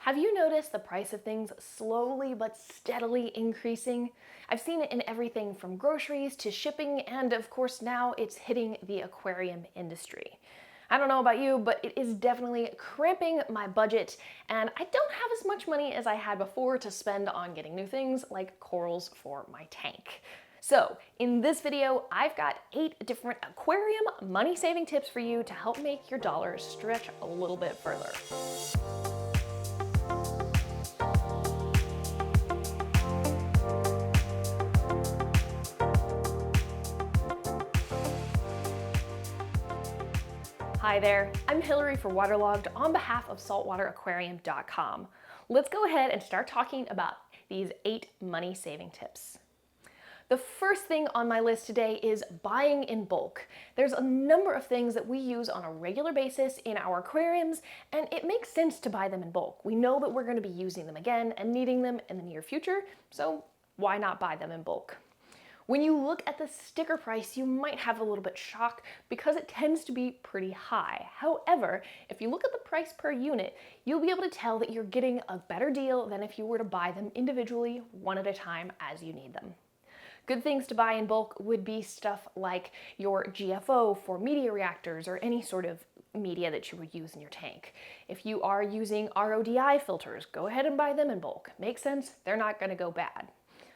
Have you noticed the price of things slowly but steadily increasing? I've seen it in everything from groceries to shipping, and of course now it's hitting the aquarium industry. I don't know about you, but it is definitely cramping my budget, and I don't have as much money as I had before to spend on getting new things like corals for my tank. So, in this video, I've got 8 different aquarium money-saving tips for you to help make your dollars stretch a little bit further. Hi there, I'm Hillary for Waterlogged on behalf of saltwateraquarium.com. Let's go ahead and start talking about these 8 money-saving tips. The first thing on my list today is buying in bulk. There's a number of things that we use on a regular basis in our aquariums, and it makes sense to buy them in bulk. We know that we're going to be using them again and needing them in the near future, so why not buy them in bulk? When you look at the sticker price, you might have a little bit shocked because it tends to be pretty high. However, if you look at the price per unit, you'll be able to tell that you're getting a better deal than if you were to buy them individually, one at a time as you need them. Good things to buy in bulk would be stuff like your GFO for media reactors or any sort of media that you would use in your tank. If you are using RODI filters, go ahead and buy them in bulk. Makes sense, they're not going to go bad.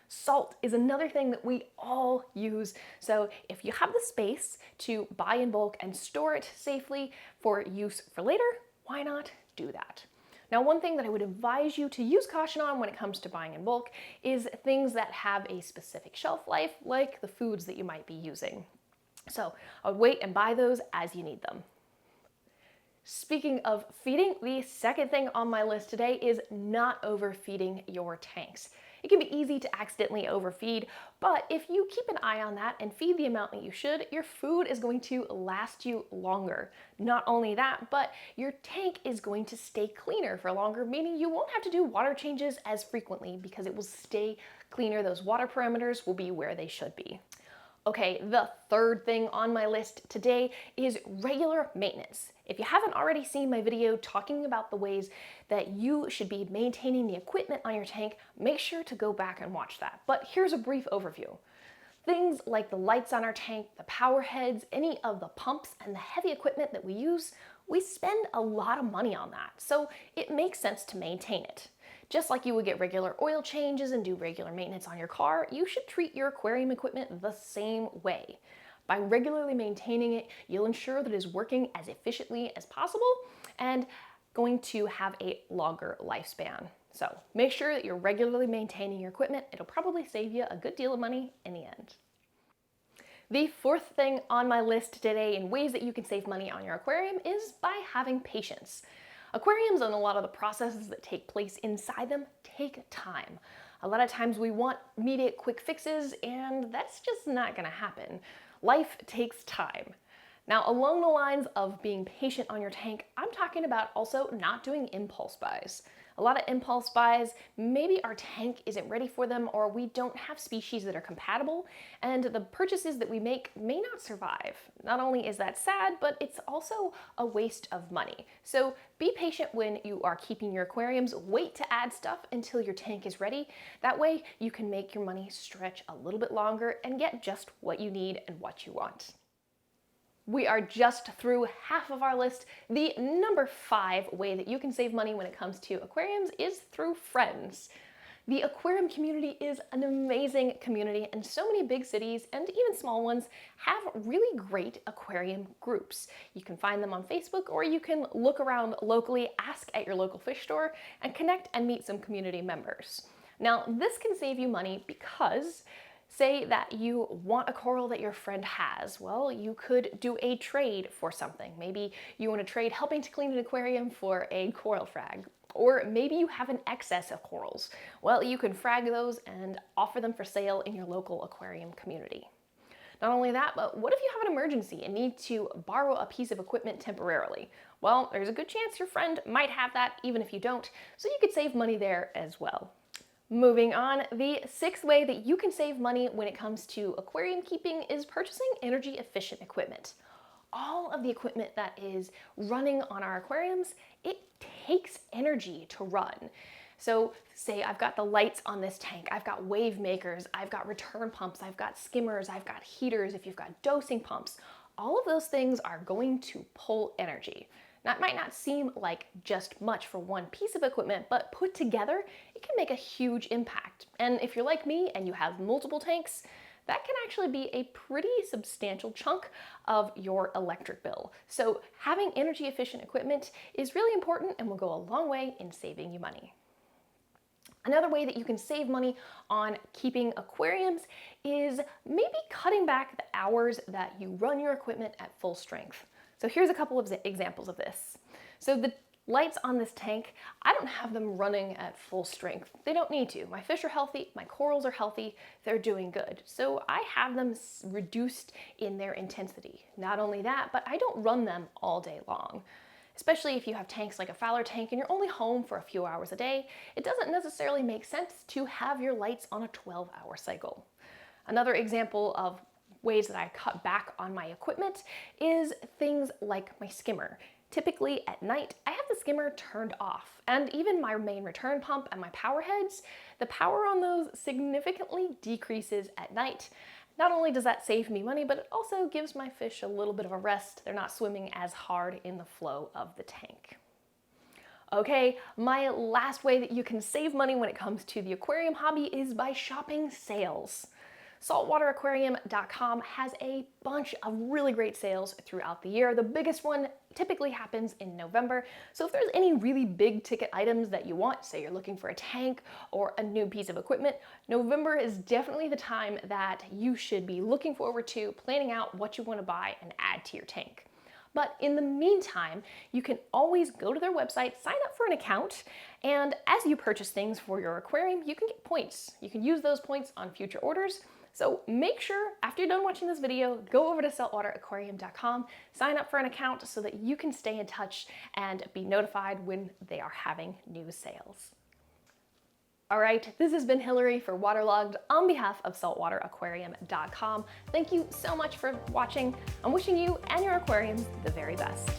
Salt is another thing that we all use, so if you have the space to buy in bulk and store it safely for use for later, why not do that? Now, one thing that I would advise you to use caution on when it comes to buying in bulk is things that have a specific shelf life, like the foods that you might be using. So I would wait and buy those as you need them. Speaking of feeding, the second thing on my list today is not overfeeding your tanks. It can be easy to accidentally overfeed, but if you keep an eye on that and feed the amount that you should, your food is going to last you longer. Not only that, but your tank is going to stay cleaner for longer, meaning you won't have to do water changes as frequently because it will stay cleaner. Those water parameters will be where they should be. Okay, the third thing on my list today is regular maintenance. If you haven't already seen my video talking about the ways that you should be maintaining the equipment on your tank, make sure to go back and watch that. But here's a brief overview. Things like the lights on our tank, the power heads, any of the pumps and the heavy equipment that we use, we spend a lot of money on that, so it makes sense to maintain it. Just like you would get regular oil changes and do regular maintenance on your car, you should treat your aquarium equipment the same way. By regularly maintaining it, you'll ensure that it is working as efficiently as possible and going to have a longer lifespan. So make sure that you're regularly maintaining your equipment. It'll probably save you a good deal of money in the end. The fourth thing on my list today in ways that you can save money on your aquarium is by having patience. Aquariums and a lot of the processes that take place inside them take time. A lot of times we want immediate quick fixes, and that's just not going to happen. Life takes time. Now, along the lines of being patient on your tank, I'm talking about also not doing impulse buys. A lot of impulse buys, maybe our tank isn't ready for them or we don't have species that are compatible, and the purchases that we make may not survive. Not only is that sad, but it's also a waste of money. So be patient when you are keeping your aquariums. Wait to add stuff until your tank is ready. That way you can make your money stretch a little bit longer and get just what you need and what you want. We are just through half of our list. The number 5 way that you can save money when it comes to aquariums is through friends. The aquarium community is an amazing community, and so many big cities and even small ones have really great aquarium groups. You can find them on Facebook, or you can look around locally, ask at your local fish store, and connect and meet some community members. Now, this can save you money because say that you want a coral that your friend has. Well, you could do a trade for something. Maybe you want to trade helping to clean an aquarium for a coral frag. Or maybe you have an excess of corals. Well, you can frag those and offer them for sale in your local aquarium community. Not only that, but what if you have an emergency and need to borrow a piece of equipment temporarily? Well, there's a good chance your friend might have that even if you don't, so you could save money there as well. Moving on, the 6th way that you can save money when it comes to aquarium keeping is purchasing energy efficient equipment. all of the equipment that is running on our aquariums, it takes energy to run. So say I've got the lights on this tank, I've got wave makers, I've got return pumps, I've got skimmers, I've got heaters, if you've got dosing pumps, all of those things are going to pull energy. That might not seem like just much for one piece of equipment, but put together, it can make a huge impact. And if you're like me and you have multiple tanks, that can actually be a pretty substantial chunk of your electric bill. So having energy efficient equipment is really important and will go a long way in saving you money. Another way that you can save money on keeping aquariums is maybe cutting back the hours that you run your equipment at full strength. So here's a couple of examples of this. So the lights on this tank, I don't have them running at full strength. They don't need to. My fish are healthy, my corals are healthy, they're doing good. So I have them reduced in their intensity. Not only that, but I don't run them all day long. Especially if you have tanks like a Fowler tank and you're only home for a few hours a day, it doesn't necessarily make sense to have your lights on a 12-hour cycle. Another example of ways that I cut back on my equipment is things like my skimmer. Typically at night, I have the skimmer turned off, and even my main return pump and my power heads, the power on those significantly decreases at night. Not only does that save me money, but it also gives my fish a little bit of a rest. They're not swimming as hard in the flow of the tank. Okay, my last way that you can save money when it comes to the aquarium hobby is by shopping sales. Saltwateraquarium.com has a bunch of really great sales throughout the year. The biggest one typically happens in November. So if there's any really big ticket items that you want, say you're looking for a tank or a new piece of equipment, November is definitely the time that you should be looking forward to planning out what you want to buy and add to your tank. But in the meantime, you can always go to their website, sign up for an account, and as you purchase things for your aquarium, you can get points. You can use those points on future orders. So make sure, after you're done watching this video, go over to saltwateraquarium.com, sign up for an account so that you can stay in touch and be notified when they are having new sales. All right, this has been Hillary for Waterlogged on behalf of saltwateraquarium.com. Thank you so much for watching. I'm wishing you and your aquariums the very best.